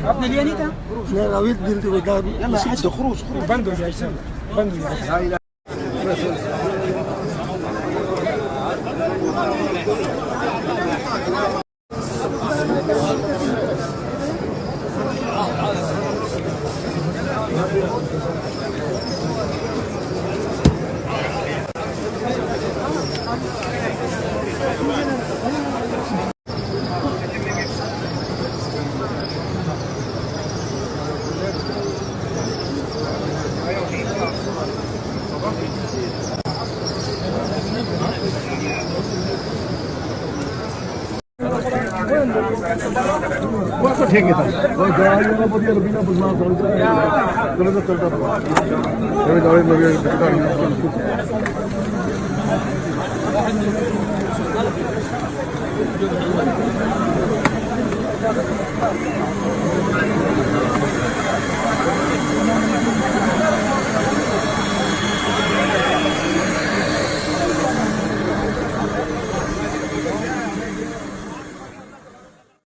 आपने लिया नहीं था? मैं रावित दिल तो बता يلا حد خروج بندو جاي سنة بندو جاي बस ठीक है और दवाई वाला बढ़िया रबीना बदमाश हो जाए चलो तो चलता रहो ये दवाई लगे बेकार